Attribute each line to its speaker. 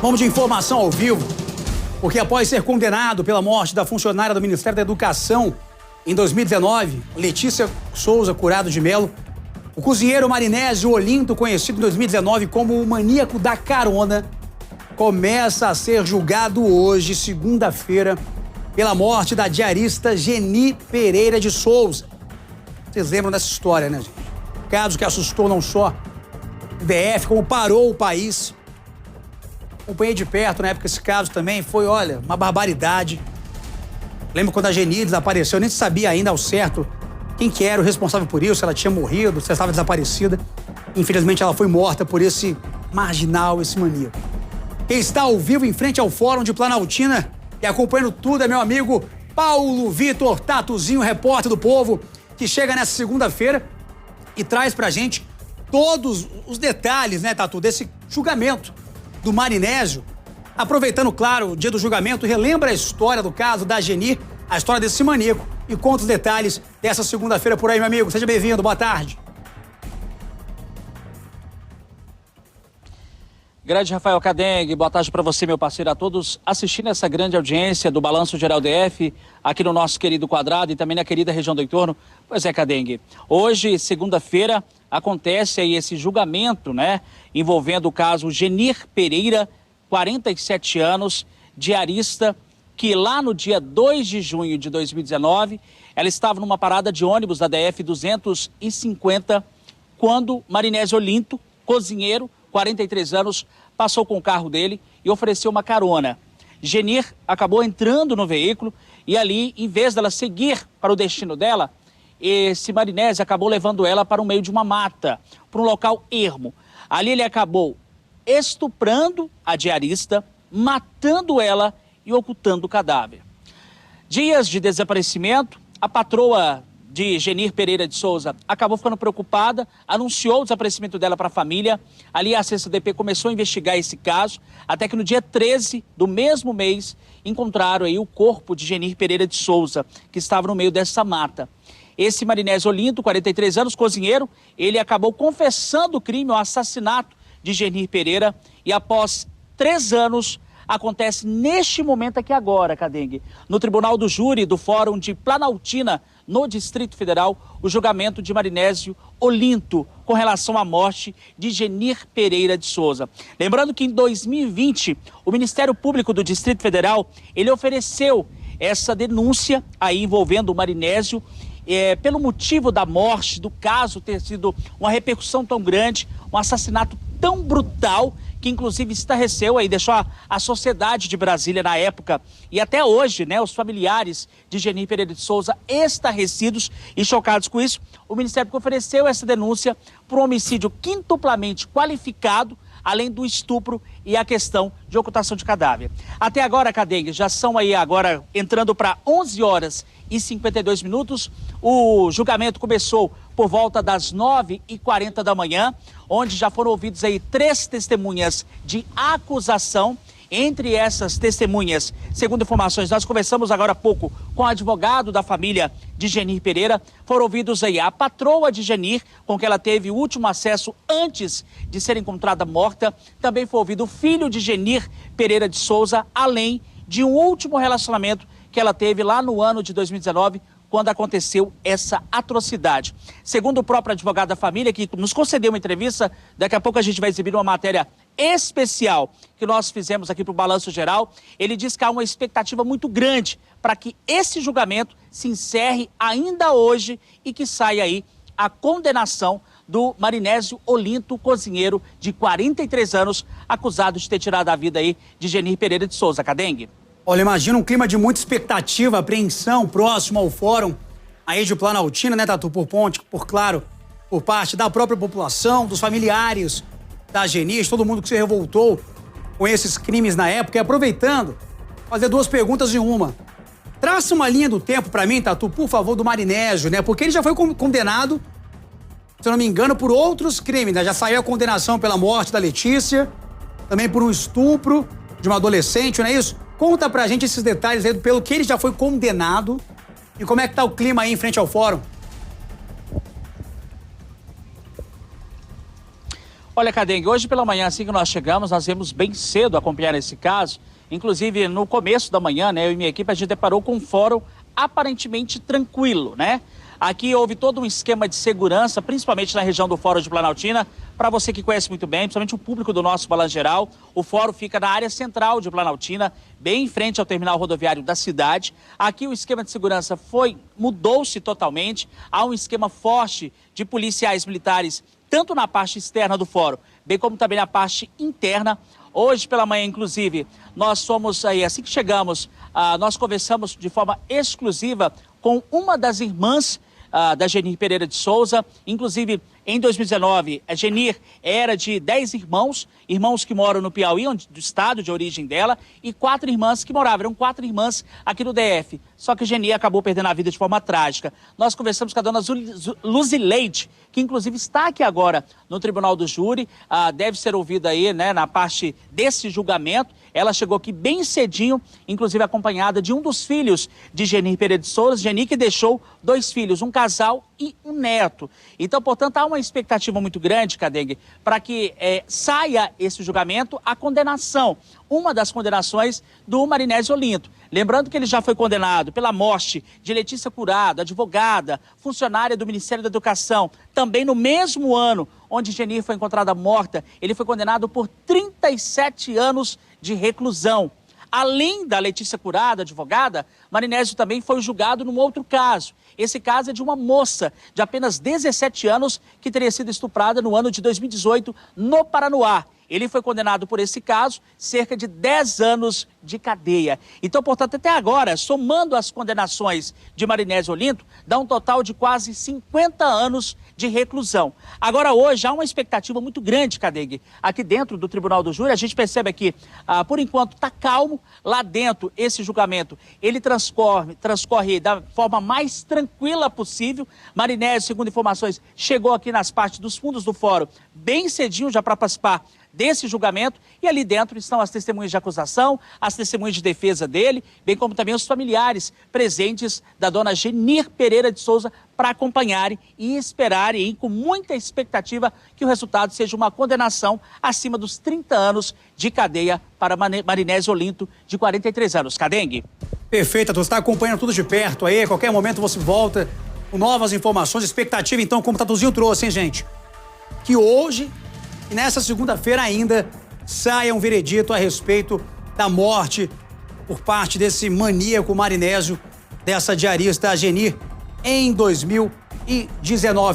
Speaker 1: Vamos de informação ao vivo, porque após ser condenado pela morte da funcionária do Ministério da Educação em 2019, Letícia Souza Curado de Melo, o cozinheiro Marinésio Olinto, conhecido em 2019 como o maníaco da carona, começa a ser julgado hoje, segunda-feira, pela morte da diarista Geni Pereira de Souza. Vocês lembram dessa história, né, gente? Caso que assustou não só o DF, como parou o país. Acompanhei de perto, na época, esse caso também. Foi, olha, uma barbaridade. Lembro quando a Geni desapareceu, eu nem sabia ainda ao certo quem que era o responsável por isso, se ela tinha morrido, se ela estava desaparecida. Infelizmente, ela foi morta por esse marginal, esse maníaco. Quem está ao vivo em frente ao Fórum de Planaltina e acompanhando tudo é meu amigo Paulo Vitor Tatuzinho, repórter do Povo, que chega nessa segunda-feira e traz pra gente todos os detalhes, né, Tatu, desse julgamento do Marinésio. Aproveitando, claro, o dia do julgamento, relembra a história do caso da Geni, a história desse maníaco e conta os detalhes dessa segunda-feira por aí, meu amigo. Seja bem-vindo, boa tarde.
Speaker 2: Grande Rafael Cadengue, boa tarde para você, meu parceiro, a todos assistindo essa grande audiência do Balanço Geral DF, aqui no nosso querido quadrado e também na querida região do entorno. Pois é, Cadengue, hoje, segunda-feira, acontece aí esse julgamento, né, envolvendo o caso Genir Pereira, 47 anos, diarista, que lá no dia 2 de junho de 2019, ela estava numa parada de ônibus da DF 250, quando Marinésio Olinto, cozinheiro, 43 anos, passou com o carro dele e ofereceu uma carona. Genir acabou entrando no veículo e ali, em vez dela seguir para o destino dela, esse Marinésio acabou levando ela para o meio de uma mata, para um local ermo. Ali ele acabou estuprando a diarista, matando ela e ocultando o cadáver. Dias de desaparecimento, a patroa de Genir Pereira de Souza acabou ficando preocupada, anunciou o desaparecimento dela para a família. Ali a CCDP começou a investigar esse caso, até que no dia 13 do mesmo mês encontraram aí o corpo de Genir Pereira de Souza, que estava no meio dessa mata. Esse Marinésio Olinto, 43 anos, cozinheiro, ele acabou confessando o crime, o assassinato de Genir Pereira, e após 3 anos, acontece neste momento aqui agora, Cadengue, no Tribunal do Júri do Fórum de Planaltina, no Distrito Federal, o julgamento de Marinésio Olinto com relação à morte de Genir Pereira de Souza. Lembrando que em 2020, o Ministério Público do Distrito Federal, ele ofereceu essa denúncia aí envolvendo o Marinésio, pelo motivo da morte, do caso ter sido uma repercussão tão grande, um assassinato tão brutal, que inclusive estarreceu aí, deixou a sociedade de Brasília na época e até hoje, né, os familiares de Genir Pereira de Souza estarrecidos e chocados com isso. O Ministério Público ofereceu essa denúncia por um homicídio quintuplamente qualificado, além do estupro e a questão de ocultação de cadáver. Até agora, Cadengue, já são aí agora entrando para 11 horas e 52 minutos. O julgamento começou por volta das 9h40 da manhã, onde já foram ouvidos aí 3 testemunhas de acusação. Entre essas testemunhas, segundo informações, nós conversamos agora há pouco com o advogado da família de Genir Pereira. Foram ouvidos aí a patroa de Genir, com que ela teve o último acesso antes de ser encontrada morta. Também foi ouvido o filho de Genir Pereira de Souza, além de um último relacionamento que ela teve lá no ano de 2019, quando aconteceu essa atrocidade. Segundo o próprio advogado da família, que nos concedeu uma entrevista, daqui a pouco a gente vai exibir uma matéria especial que nós fizemos aqui para o Balanço Geral. Ele diz que há uma expectativa muito grande para que esse julgamento se encerre ainda hoje e que saia aí a condenação do Marinésio Olinto, cozinheiro de 43 anos, acusado de ter tirado a vida aí de Genir Pereira de Souza. Cadengue.
Speaker 1: Olha, imagina um clima de muita expectativa, apreensão próximo ao Fórum aí de Planaltina, né, Tatu? Claro, por parte da própria população, dos familiares da Geni, todo mundo que se revoltou com esses crimes na época. E aproveitando, fazer 2 perguntas em uma. Traça uma linha do tempo pra mim, Tatu, por favor, do Marinésio, né? Porque ele já foi condenado, se eu não me engano, por outros crimes, né? Já saiu a condenação pela morte da Letícia, também por um estupro de uma adolescente, não é isso? Conta pra gente esses detalhes aí, pelo que ele já foi condenado e como é que tá o clima aí em frente ao Fórum.
Speaker 2: Olha, Cadengue, hoje pela manhã, assim que nós chegamos, nós viemos bem cedo acompanhar esse caso. Inclusive, no começo da manhã, né, eu e minha equipe, a gente deparou com um fórum aparentemente tranquilo, né? Aqui houve todo um esquema de segurança, principalmente na região do Fórum de Planaltina. Para você que conhece muito bem, principalmente o público do nosso Balanço Geral, o fórum fica na área central de Planaltina, bem em frente ao terminal rodoviário da cidade. Aqui o esquema de segurança mudou-se totalmente. Há um esquema forte de policiais militares, tanto na parte externa do fórum, bem como também na parte interna. Hoje pela manhã, inclusive, nós fomos aí, assim que chegamos, nós conversamos de forma exclusiva com uma das irmãs da Genir Pereira de Souza. Inclusive, em 2019, a Genir era de 10 irmãos que moram no Piauí, do estado de origem dela, e 4 irmãs que moravam. Eram 4 irmãs aqui no DF. Só que a Genir acabou perdendo a vida de forma trágica. Nós conversamos com a dona Luzileide, que inclusive está aqui agora no Tribunal do Júri, deve ser ouvida aí, né, na parte desse julgamento. Ela chegou aqui bem cedinho, inclusive acompanhada de um dos filhos de Genir Pereira de Souza, Genir que deixou 2 filhos, um casal e um neto. Então, portanto, há uma expectativa muito grande, Cadengue, para que saia esse julgamento, a condenação, uma das condenações do Marinésio Olinto. Lembrando que ele já foi condenado pela morte de Letícia Curado, advogada, funcionária do Ministério da Educação. Também no mesmo ano onde Genir foi encontrada morta, ele foi condenado por 37 anos de reclusão. Além da Letícia Curado, advogada, Marinésio também foi julgado num outro caso. Esse caso é de uma moça de apenas 17 anos que teria sido estuprada no ano de 2018 no Paranoá. Ele foi condenado por esse caso, cerca de 10 anos de cadeia. Então, portanto, até agora, somando as condenações de Marinésio Olinto, dá um total de quase 50 anos de reclusão. Agora, hoje, há uma expectativa muito grande, Cadengue, aqui dentro do Tribunal do Júri. A gente percebe aqui, por enquanto, está calmo. Lá dentro, esse julgamento, ele transcorre da forma mais tranquila possível. Marinésio, segundo informações, chegou aqui nas partes dos fundos do fórum bem cedinho já para participar desse julgamento, e ali dentro estão as testemunhas de acusação, as testemunhas de defesa dele, bem como também os familiares presentes da dona Genir Pereira de Souza para acompanharem e esperarem com muita expectativa que o resultado seja uma condenação acima dos 30 anos de cadeia para Marinésio Olinto, de 43 anos. Cadengue.
Speaker 1: Perfeito, tu está acompanhando tudo de perto aí, a qualquer momento você volta com novas informações, expectativa então, como o Tatuzinho trouxe, hein, gente? Que hoje e nessa segunda-feira ainda saia um veredito a respeito da morte por parte desse maníaco Marinésio, dessa diarista Genir, em 2019.